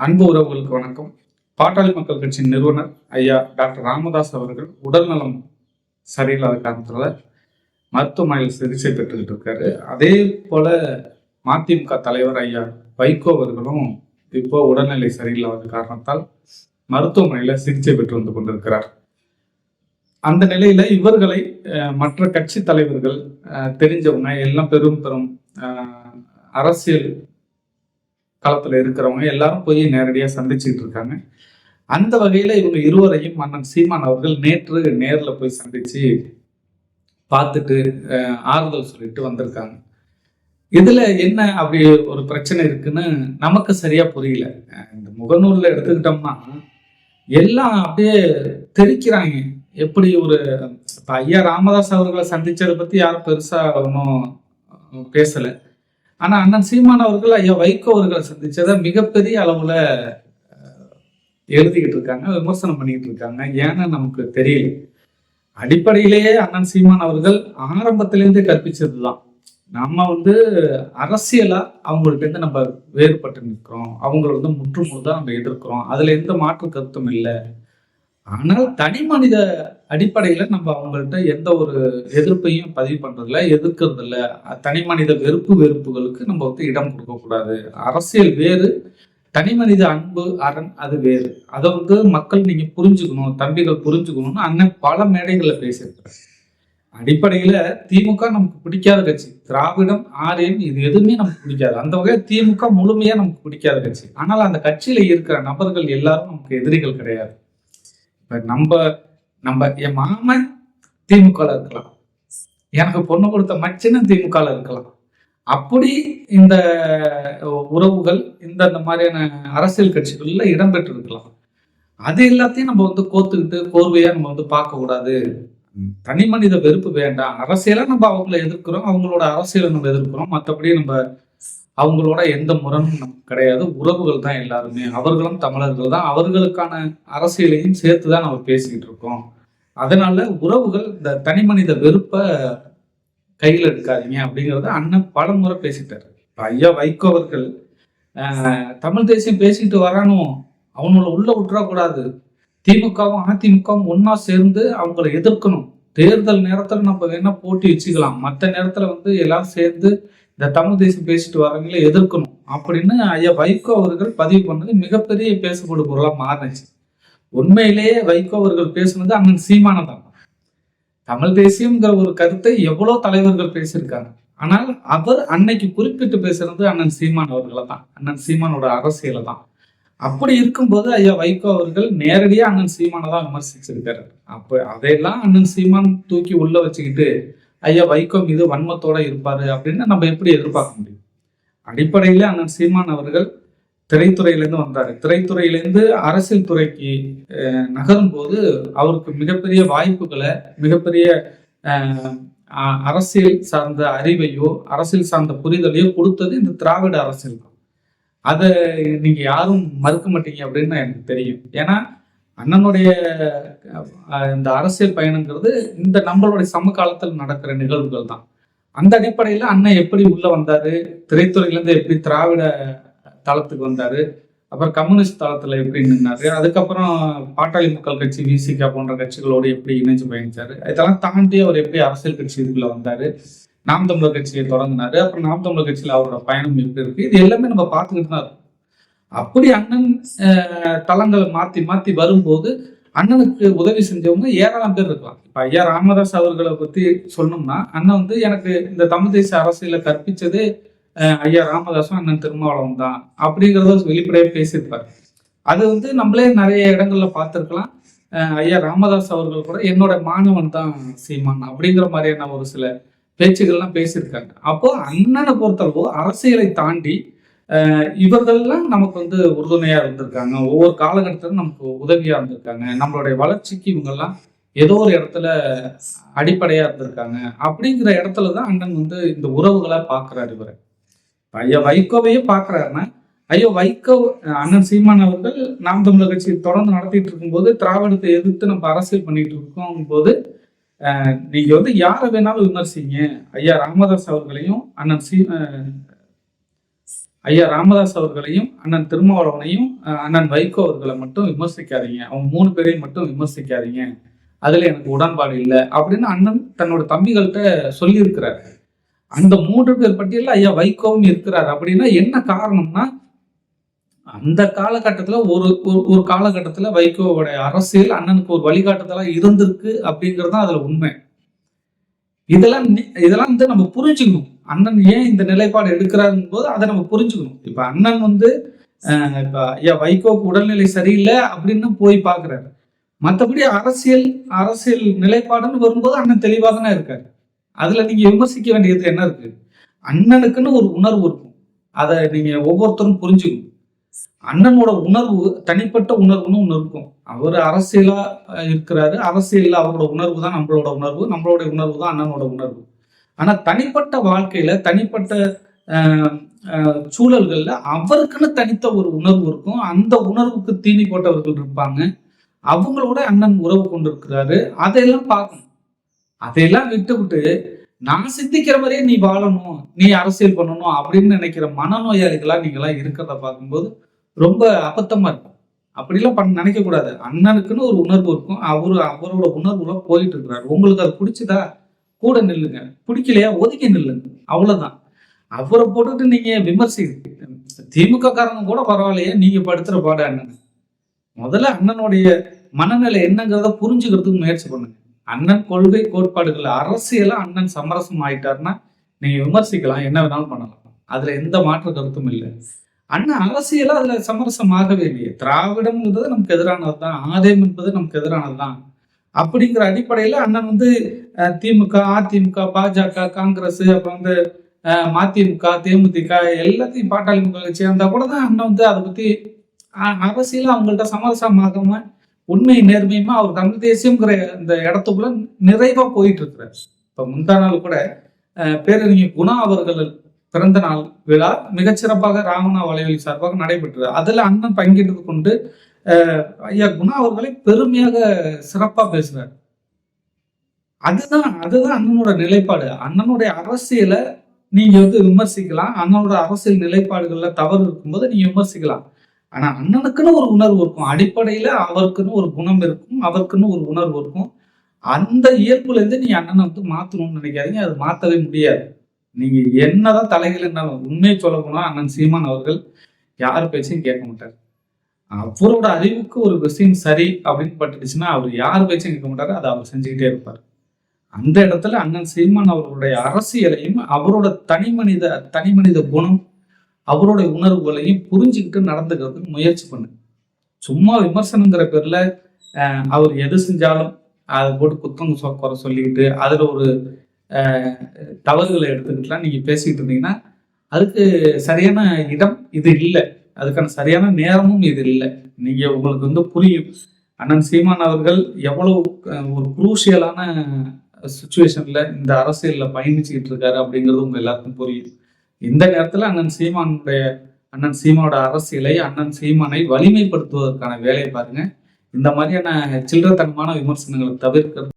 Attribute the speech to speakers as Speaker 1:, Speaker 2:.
Speaker 1: அன்பு உறவுகளுக்கு வணக்கம். பாட்டாளி மக்கள் கட்சியின் நிறுவனர் ஐயா டாக்டர் ராமதாஸ் அவர்கள் உடல்நலம் சரியில்லாத காரணத்துல மருத்துவமனையில் சிகிச்சை பெற்றுக்கிட்டு இருக்காரு. அதே போல மதிமுக தலைவர் ஐயா வைகோ அவர்களும் இப்போ உடல்நிலை சரியில்லாத காரணத்தால் மருத்துவமனையில சிகிச்சை பெற்று வந்து கொண்டிருக்கிறார். அந்த நிலையில இவர்களை மற்ற கட்சி தலைவர்கள் தெரிஞ்சவங்க எல்லாம் பெரும் பெரும் அரசியல் களத்துல இருக்கிறவங்க எல்லாரும் போய் நேரடியாக சந்திச்சுட்டு இருக்காங்க. அந்த வகையில இவங்க இருவரையும் அண்ணன் சீமான் அவர்கள் நேற்று நேர்ல போய் சந்திச்சு பார்த்துட்டு ஆறுதல் சொல்லிட்டு வந்திருக்காங்க. இதுல என்ன அப்படி ஒரு பிரச்சனை இருக்குன்னு நமக்கு சரியா புரியல. இந்த முகநூல்ல எடுத்துக்கிட்டோம்னா எல்லாம் அப்படியே தெரிக்கிறாங்க. எப்படி ஒரு ஐயா ராமதாஸ் அவர்களை சந்திச்சதை பத்தி யாரும் பெருசா ஒன்றும் பேசல. ஆனா அண்ணன் சீமான் அவர்கள் ஐயா வைகோ அவர்களை சந்திச்சதை மிகப்பெரிய அளவுல எழுதிக்கிட்டு இருக்காங்க, விமர்சனம் பண்ணிக்கிட்டு இருக்காங்க. ஏன்னு நமக்கு தெரியல. அடிப்படையிலேயே அண்ணன் சீமான் அவர்கள் ஆரம்பத்திலேருந்தே கற்பிச்சதுதான், நம்ம அரசியலா அவங்கள்ட்ட இருந்து நம்ம வேறுபட்டு நிற்கிறோம், அவங்கள முற்றுமுழுதான் நம்ம எதிர்க்கிறோம், அதுல எந்த மாற்று கருத்தும் இல்லை. ஆனால் தனி மனித அடிப்படையில நம்ம அவங்கள்ட்ட எந்த ஒரு எதிர்ப்பையும் பதிவு பண்றதில்ல, எதிர்க்கிறது இல்லை. தனி மனித வெறுப்புகளுக்கு நம்ம இடம் கொடுக்க கூடாது. அரசியல் வேறு, தனி மனித அன்பு அரண் அது வேறு. அதை மக்கள் நீங்க புரிஞ்சுக்கணும், தம்பிகள் புரிஞ்சுக்கணும்னு அண்ணன் பல மேடைகள்ல பேசியிருக்கிறார். அடிப்படையில திமுக நமக்கு பிடிக்காத கட்சி, திராவிடம் ஆரியம் இது எதுவுமே நமக்கு பிடிக்காது. அந்த வகையில் திமுக முழுமையா நமக்கு பிடிக்காத கட்சி. ஆனால் அந்த கட்சியில இருக்கிற நபர்கள் எல்லாரும் நமக்கு எதிரிகள் கிடையாது. நம்ம என் மாமன் திமுக இருக்கலாம், எனக்கு பொண்ணு கொடுத்த மச்சினும் திமுக இருக்கலாம். அப்படி இந்த உறவுகள் இந்த மாதிரியான அரசியல் கட்சிகள்ல இடம்பெற்று இருக்கலாம். அது எல்லாத்தையும் நம்ம கோத்துக்கிட்டு கோர்வையா நம்ம பார்க்க கூடாது. தனி மனித வெறுப்பு வேண்டாம். அரசியலா நம்ம அவங்கள எதிர்க்கிறோம், அவங்களோட அரசியலை நம்ம எதிர்க்கிறோம். மற்றபடி நம்ம அவங்களோட எந்த முரணும் நமக்கு கிடையாது. உறவுகள் தான் எல்லாருமே, அவர்களும் தமிழர்கள் தான். அவர்களுக்கான அரசியலையும் சேர்த்துதான் நம்ம பேசிக்கிட்டு இருக்கோம். அதனால உறவுகள் இந்த தனி மனித வெறுப்பை கையில் எடுக்காதீங்க அப்படிங்கிறத அண்ணன் பல முறை பேசிட்டாரு. ஐயா வைகோ அவர்கள் தமிழ் தேசியம் பேசிட்டு வரானோ அவங்கள உள்ள விட்டுறக்கூடாது. திமுகவும் அதிமுகவும் ஒன்னா சேர்ந்து அவங்களை எதிர்க்கணும். தேர்தல் நேரத்துல நம்ம வேணா போட்டி வச்சுக்கலாம், மற்ற நேரத்துல எல்லாரும் சேர்ந்து இந்த தமிழ் தேசியம் பேசிட்டு வரவங்களே எதிர்க்கணும் அப்படின்னு ஐயா வைகோ அவர்கள் பதிவு பண்ணது மிகப்பெரிய பேசப்படும் பொருளா மாறிச்சு. உண்மையிலேயே வைகோ அவர்கள் பேசுனது அண்ணன் சீமான தான். தமிழ் தேசியம்ங்கிற ஒரு கருத்தை எவ்வளவு தலைவர்கள் பேசியிருக்காங்க. ஆனால் அவர் அன்னைக்கு குறிப்பிட்டு பேசுறது அண்ணன் சீமான் அவர்களை தான், அண்ணன் சீமானோட அரசியலை தான். அப்படி இருக்கும்போது ஐயா வைகோ அவர்கள் நேரடியா அண்ணன் சீமானை தான் விமர்சிச்சிருக்காரு. அப்ப அதையெல்லாம் அண்ணன் சீமான் தூக்கி உள்ள வச்சுக்கிட்டு ஐயா வைகோ மீது வன்மத்தோட இருப்பாரு அப்படின்னு நம்ம எப்படி எதிர்பார்க்க முடியும்? அடிப்படையில அண்ணன் சீமான் அவர்கள் திரைத்துறையிலேருந்து வந்தாரு. திரைத்துறையிலேருந்து அரசியல் துறைக்கு நகரும் போது அவருக்கு மிகப்பெரிய வாய்ப்புகளை, மிகப்பெரிய அரசியல் சார்ந்த அறிவையோ அரசியல் சார்ந்த புரிதலையோ கொடுத்தது இந்த திராவிட அரசியல் தான். அதை நீங்க யாரும் மறுக்க மாட்டீங்க அப்படின்னு எனக்கு தெரியும். ஏன்னா அண்ணனுடைய இந்த அரசியல் பயணங்கிறது இந்த நம்மளுடைய சமகாலத்தில் நடக்கிற நிகழ்வுகள் தான். அந்த அடிப்படையில அண்ணன் எப்படி உள்ள வந்தாரு, திரைத்துறையிலேருந்து எப்படி திராவிட தளத்துக்கு வந்தாரு, அப்புறம் கம்யூனிஸ்ட் தளத்துல எப்படி நின்னாரு, அதுக்கப்புறம் பாட்டாளி மக்கள் கட்சி விசிக போன்ற கட்சிகளோடு எப்படி இணைஞ்சு பயணிச்சாரு, இதெல்லாம் தாண்டி அவர் எப்படி அரசியல் கட்சிக்குள்ள வந்தாரு, நாம் தமிழர் கட்சியை தொடங்கினாரு, அப்புறம் நாம் தமிழர் கட்சியில அவரோட பயணம் எப்படி இருக்கு, இது எல்லாமே நம்ம பார்த்துக்கிட்டு தான் இருக்கோம். அப்படி அண்ணன் தளங்களை மாத்தி மாத்தி வரும்போது அண்ணனுக்கு உதவி செஞ்சவங்க ஏராளம் பேர் இருக்கலாம். இப்ப ஐயா ராமதாஸ் அவர்களை பத்தி சொன்னோம்னா அண்ணன் எனக்கு இந்த தமிழ் தேசிய அரசியலை கற்பிச்சது ஐயா ராமதாசும் அண்ணன் திருமாவளவன் தான் அப்படிங்கிறத வெளிப்படையாக பேசியிருப்பாரு. அது நம்மளே நிறைய இடங்கள்ல பார்த்துருக்கலாம். ஐயா ராமதாஸ் அவர்கள் கூட என்னோட மாணவன் தான் சீமான் அப்படிங்கிற மாதிரியான ஒரு சில பேச்சுகள்லாம் பேசியிருக்காங்க. அப்போ அண்ணனை பொறுத்தளவு அரசியலை தாண்டி இவர்கள்லாம் நமக்கு உறுதுணையா இருந்திருக்காங்க. ஒவ்வொரு காலகட்டத்திலும் நமக்கு உதவியா இருந்திருக்காங்க. நம்மளுடைய வளர்ச்சிக்கு இவங்கெல்லாம் ஏதோ ஒரு இடத்துல அடிப்படையா இருந்திருக்காங்க. அப்படிங்கிற இடத்துலதான் அண்ணன் இந்த உறவுகளை பாக்குறாரு. இவரை ஐயா வைகோவையே பாக்குறாருன்னா, ஐயோ வைகோ அண்ணன் சீமான் அவர்கள் நாம் தமிழர் கட்சி தொடர்ந்து நடத்திட்டு இருக்கும்போது திராவிடத்தை எதிர்த்து நம்ம அரசியல் பண்ணிட்டு இருக்கோம் போது நீங்க யாரை வேணாலும் விமர்சிங்க, ஐயா ராமதாஸ் அவர்களையும் ஐயா ராமதாஸ் அவர்களையும் அண்ணன் திருமாவளவனையும் அண்ணன் வைகோ அவர்களை மட்டும் விமர்சிக்காதீங்க, அவங்க 3 பேரையும் மட்டும் விமர்சிக்காதீங்க, அதுல எனக்கு உடன்பாடு இல்லை அப்படின்னு அண்ணன் தன்னோட தம்பிகள்கிட்ட சொல்லியிருக்கிறார். அந்த 3 பேர் பட்டியலில் ஐயா வைகோவும் இருக்கிறார். அப்படின்னா என்ன காரணம்னா, அந்த காலகட்டத்துல ஒரு காலகட்டத்துல வைகோவுடைய அரசியல் அண்ணனுக்கு ஒரு வழிகாட்டுதலா இருந்திருக்கு அப்படிங்கிறது அதுல உண்மை. இதெல்லாம் வந்து நம்ம புரிஞ்சுக்கணும். அண்ணன் ஏன் இந்த நிலைப்பாடு எடுக்கிறாருங்கும் போது அதை நம்ம புரிஞ்சுக்கணும். இப்ப அண்ணன் வந்து இப்ப ஐயா வைகோவுக்கு உடல்நிலை சரியில்லை அப்படின்னு போய் பாக்குறாரு. மற்றபடி அரசியல் நிலைப்பாடுன்னு வரும்போது அண்ணன் தெளிவாக தானே இருக்காரு. அதுல நீங்க விமர்சிக்க வேண்டியது என்ன இருக்கு? அண்ணனுக்குன்னு ஒரு உணர்வு இருக்கும். அதை நீங்க ஒவ்வொருத்தரும் புரிஞ்சுக்கணும். அண்ணனோட உணர்வு தனிப்பட்ட உணர்வுன்னு ஒண்ணு இருக்கும். அவர் அரசியலா இருக்கிறாரு. அரசியல்ல அவரோட உணர்வு தான் நம்மளோட உணர்வு, நம்மளோட உணர்வு தான் அண்ணனோட உணர்வு. ஆனா தனிப்பட்ட வாழ்க்கையில தனிப்பட்ட சூழல்கள்ல அவருக்குன்னு தனித்த ஒரு உணர்வு இருக்கும். அந்த உணர்வுக்கு தீனி போட்டவர்கள் இருப்பாங்க. அவங்களோட அண்ணன் உறவு கொண்டிருக்கிறாரு. அதையெல்லாம் பார்க்கணும். அதையெல்லாம் விட்டு நான் சிந்திக்கிற மாதிரியே நீ வாழணும், நீ அரசியல் பண்ணணும் அப்படின்னு நினைக்கிற மனநோயாளிகளா நீங்களாம் இருக்கிறத பார்க்கும்போது ரொம்ப அபத்தமா இருக்கும். அப்படிலாம் நினைக்க கூடாது. அண்ணனுக்குன்னு ஒரு உணர்வு இருக்கும். அவரோட உணர்வுல போயிட்டு இருக்கிறாரு. உங்களுக்கு அது பிடிச்சதா கூட நில்லுங்க, பிடிக்கலையா ஒதுக்கி நில்லுங்க, அவ்வளவுதான். அவரை போட்டுட்டு நீங்க திமுக காரங்க கூட பரவாயில்லையே, நீங்க படுத்துற பாடு அண்ணன். முதல்ல அண்ணனுடைய மனநிலை என்னங்கிறத புரிஞ்சுக்கிறதுக்கு முயற்சி பண்ணுங்க. அண்ணன் கொள்கை கோட்பாடுகள் அரசியலா அண்ணன் சமரசம் ஆயிட்டாருன்னா நீங்க விமர்சிக்கலாம், என்ன வேணாலும் பண்ணலாம். அதுல எந்த மாற்று கருத்தும் இல்லை. அண்ணன் அரசியலா அதுல சமரசம் ஆகவே இல்லையே. திராவிடம் என்பது நமக்கு எதிரானதுதான், ஆதயம் என்பது நமக்கு எதிரானதுதான். அப்படிங்கிற அடிப்படையில அண்ணன் வந்து திமுக, அதிமுக, பாஜக, காங்கிரஸ், அப்புறம் வந்து மதிமுக, தேமுதிக எல்லாத்தையும் பாட்டாளி மக்கள் சேர்ந்தா கூட தான் அண்ணன் வந்து அதை பத்தி அரசியல அவங்கள்ட்ட சமரசமாகாம உண்மை நேர்மையுமா அவர் தமிழ் தேசியம்ங்கிற இந்த இடத்துக்குள்ள நிறைவா போயிட்டு இருக்கிறார். இப்ப முந்தா நாள் கூட பேரறிஞர் குணா அவர்கள் பிறந்த நாள் விழா மிகச்சிறப்பாக ராமண்ணா வலைவலி சார்பாக நடைபெற்றது. அதுல அண்ணன் பங்கேற்று கொண்டு ஐயா குணா அவர்களை பெருமையாக சிறப்பா பேசுறாரு. அதுதான் அண்ணனோட நிலைப்பாடு. அண்ணனுடைய அரசியலை நீங்க வந்து விமர்சிக்கலாம். அண்ணனோட அரசியல் நிலைப்பாடுகள்ல தவறு இருக்கும்போது நீங்க விமர்சிக்கலாம். ஆனா அண்ணனுக்குன்னு ஒரு உணர்வு இருக்கும். அடிப்படையில அவருக்குன்னு ஒரு குணம் இருக்கும், அவருக்குன்னு ஒரு உணர்வு இருக்கும். அந்த இயல்புல இருந்து நீங்க அண்ணனை வந்து மாத்தணும்னு நினைக்காதீங்க. அது மாத்தவே முடியாது. நீங்க என்னதான் தலைகள் இருந்தாலும் உண்மையை சொல்ல போனா அண்ணன் சீமான் அவர்கள் யார் பேச்சையும் கேட்க மாட்டார். அவரோட அறிவுக்கு ஒரு விஷயம் சரி அப்படின்னு பட்டுச்சுன்னா அவர் யார் பேச்சும் கேட்க மாட்டாரு, அதை அவர் செஞ்சுக்கிட்டே இருப்பார். அந்த இடத்துல அண்ணன் சீமான் அவர்களுடைய அரசியலையும் அவரோட தனி மனித குணம், அவருடைய உணர்வுகளையும் புரிஞ்சுக்கிட்டு நடந்துக்கிறதுக்கு முயற்சி பண்ணு. சும்மா விமர்சனங்கிற பேர்ல அவர் எது செஞ்சாலும் அதை போட்டு குத்தம் குறை சொல்லிக்கிட்டு அதுல ஒரு தவறுகளை எடுத்துக்கிட்டுலாம் நீங்க பேசிக்கிட்டு இருந்தீங்கன்னா அதுக்கு சரியான இடம் இது இல்லை. அதுக்கான சரியான நேரமும் இது இல்லை. நீங்க உங்களுக்கு வந்து புரியும் அண்ணன் சீமான் அவர்கள் எவ்வளவு ஒரு குரூஷியலான சுச்சுவேஷன்ல இந்த அரசியல்ல பயணிச்சுக்கிட்டு இருக்காரு அப்படிங்கிறது உங்க எல்லாருக்கும் புரியும். இந்த நேரத்துல அண்ணன் சீமானோட அரசியலை, அண்ணன் சீமானை வலிமைப்படுத்துவதற்கான வேலையை பாருங்க. இந்த மாதிரியான சில்லறத்தனமான விமர்சனங்களை தவிர்க்கிறது